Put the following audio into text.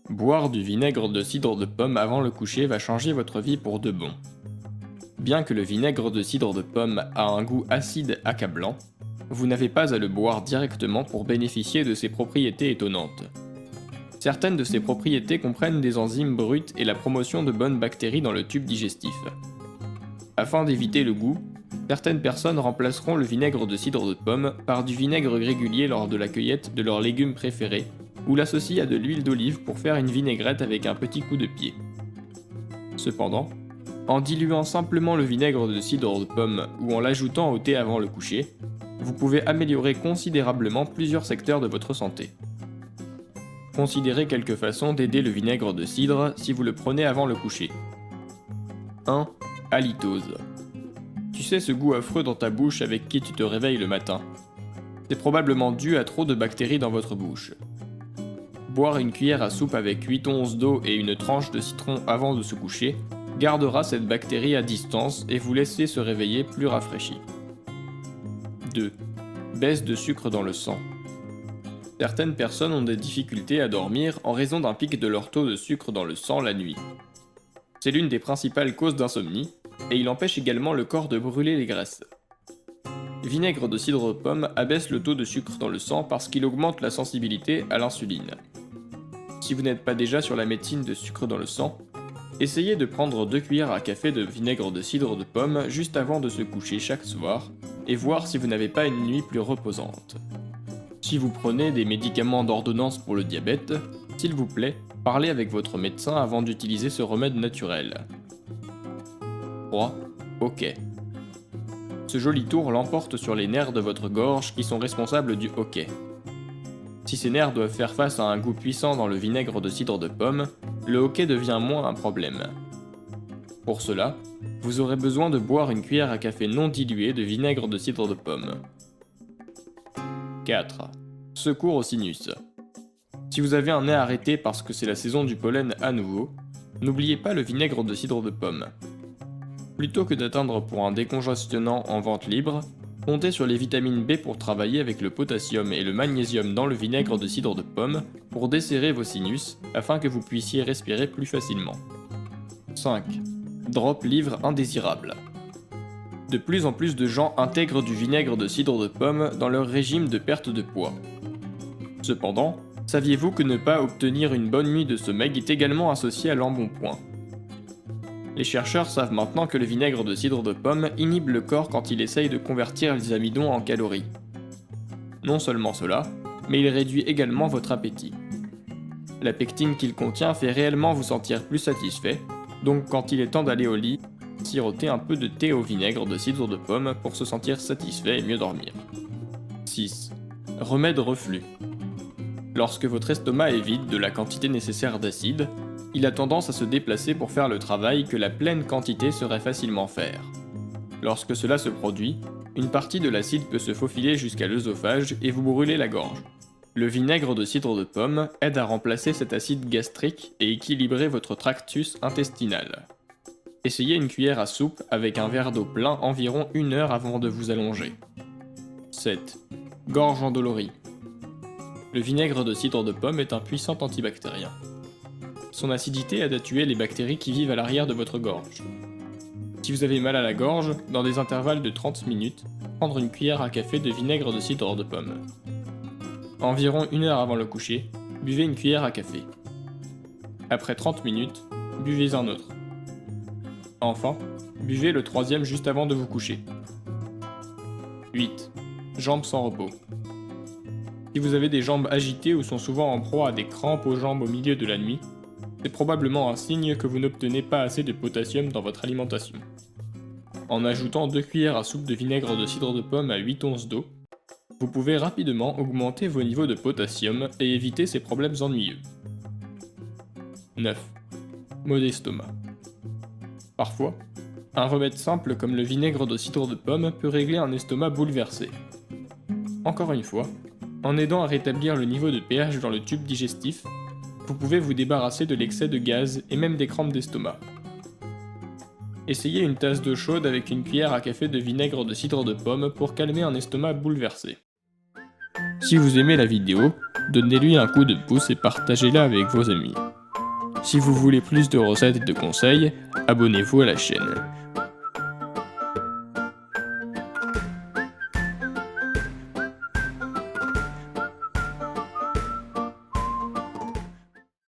Boire du vinaigre de cidre de pomme avant le coucher va changer votre vie pour de bon. Bien que le vinaigre de cidre de pomme a un goût acide accablant, vous n'avez pas à le boire directement pour bénéficier de ses propriétés étonnantes. Certaines de ces propriétés comprennent des enzymes brutes et la promotion de bonnes bactéries dans le tube digestif. Afin d'éviter le goût, certaines personnes remplaceront le vinaigre de cidre de pomme par du vinaigre régulier lors de la cueillette de leurs légumes préférés, ou l'associent à de l'huile d'olive pour faire une vinaigrette avec un petit coup de pied. Cependant, en diluant simplement le vinaigre de cidre de pomme ou en l'ajoutant au thé avant le coucher, vous pouvez améliorer considérablement plusieurs secteurs de votre santé. Considérez quelques façons d'aider le vinaigre de cidre si vous le prenez avant le coucher. 1. Halitose. Tu sais ce goût affreux dans ta bouche avec qui tu te réveilles le matin. C'est probablement dû à trop de bactéries dans votre bouche. Boire une cuillère à soupe avec 8 onces d'eau et une tranche de citron avant de se coucher gardera cette bactérie à distance et vous laisser se réveiller plus rafraîchi. 2. Baisse de sucre dans le sang. Certaines personnes ont des difficultés à dormir en raison d'un pic de leur taux de sucre dans le sang la nuit. C'est l'une des principales causes d'insomnie, et il empêche également le corps de brûler les graisses. Vinaigre de cidre de pomme abaisse le taux de sucre dans le sang parce qu'il augmente la sensibilité à l'insuline. Si vous n'êtes pas déjà sur la médecine de sucre dans le sang, essayez de prendre 2 cuillères à café de vinaigre de cidre de pomme juste avant de se coucher chaque soir, et voir si vous n'avez pas une nuit plus reposante. Si vous prenez des médicaments d'ordonnance pour le diabète, s'il vous plaît, parlez avec votre médecin avant d'utiliser ce remède naturel. 3. Hoquet. Ce joli tour l'emporte sur les nerfs de votre gorge qui sont responsables du hoquet. Si ces nerfs doivent faire face à un goût puissant dans le vinaigre de cidre de pomme, le hoquet devient moins un problème. Pour cela, vous aurez besoin de boire une cuillère à café non diluée de vinaigre de cidre de pomme. 4. Secours au sinus. Si vous avez un nez arrêté parce que c'est la saison du pollen à nouveau, n'oubliez pas le vinaigre de cidre de pomme. Plutôt que d'attendre pour un décongestionnant en vente libre, comptez sur les vitamines B pour travailler avec le potassium et le magnésium dans le vinaigre de cidre de pomme pour desserrer vos sinus afin que vous puissiez respirer plus facilement. 5. Drop livre indésirable. De plus en plus de gens intègrent du vinaigre de cidre de pomme dans leur régime de perte de poids. Cependant, saviez-vous que ne pas obtenir une bonne nuit de sommeil est également associé à l'embonpoint? Les chercheurs savent maintenant que le vinaigre de cidre de pomme inhibe le corps quand il essaye de convertir les amidons en calories. Non seulement cela, mais il réduit également votre appétit. La pectine qu'il contient fait réellement vous sentir plus satisfait, donc quand il est temps d'aller au lit, sirotez un peu de thé au vinaigre de cidre de pomme pour se sentir satisfait et mieux dormir. 6. Remède reflux. Lorsque votre estomac est vide de la quantité nécessaire d'acide, il a tendance à se déplacer pour faire le travail que la pleine quantité saurait facilement faire. Lorsque cela se produit, une partie de l'acide peut se faufiler jusqu'à l'œsophage et vous brûler la gorge. Le vinaigre de cidre de pomme aide à remplacer cet acide gastrique et équilibrer votre tractus intestinal. Essayez une cuillère à soupe avec un verre d'eau plein environ 1 heure avant de vous allonger. 7. Gorge endolorie. Le vinaigre de cidre de pomme est un puissant antibactérien. Son acidité aide à tuer les bactéries qui vivent à l'arrière de votre gorge. Si vous avez mal à la gorge, dans des intervalles de 30 minutes, prendre une cuillère à café de vinaigre de cidre de pomme. Environ 1 heure avant le coucher, buvez une cuillère à café. Après 30 minutes, buvez un autre. Enfin, buvez le 3e juste avant de vous coucher. 8. Jambes sans repos. Si vous avez des jambes agitées ou sont souvent en proie à des crampes aux jambes au milieu de la nuit, c'est probablement un signe que vous n'obtenez pas assez de potassium dans votre alimentation. En ajoutant 2 cuillères à soupe de vinaigre de cidre de pomme à 8 onces d'eau, vous pouvez rapidement augmenter vos niveaux de potassium et éviter ces problèmes ennuyeux. 9. Maux d'estomac. Parfois, un remède simple comme le vinaigre de cidre de pomme peut régler un estomac bouleversé. Encore une fois, en aidant à rétablir le niveau de pH dans le tube digestif, vous pouvez vous débarrasser de l'excès de gaz et même des crampes d'estomac. Essayez une tasse d'eau chaude avec une cuillère à café de vinaigre de cidre de pomme pour calmer un estomac bouleversé. Si vous aimez la vidéo, donnez-lui un coup de pouce et partagez-la avec vos amis. Si vous voulez plus de recettes et de conseils, abonnez-vous à la chaîne.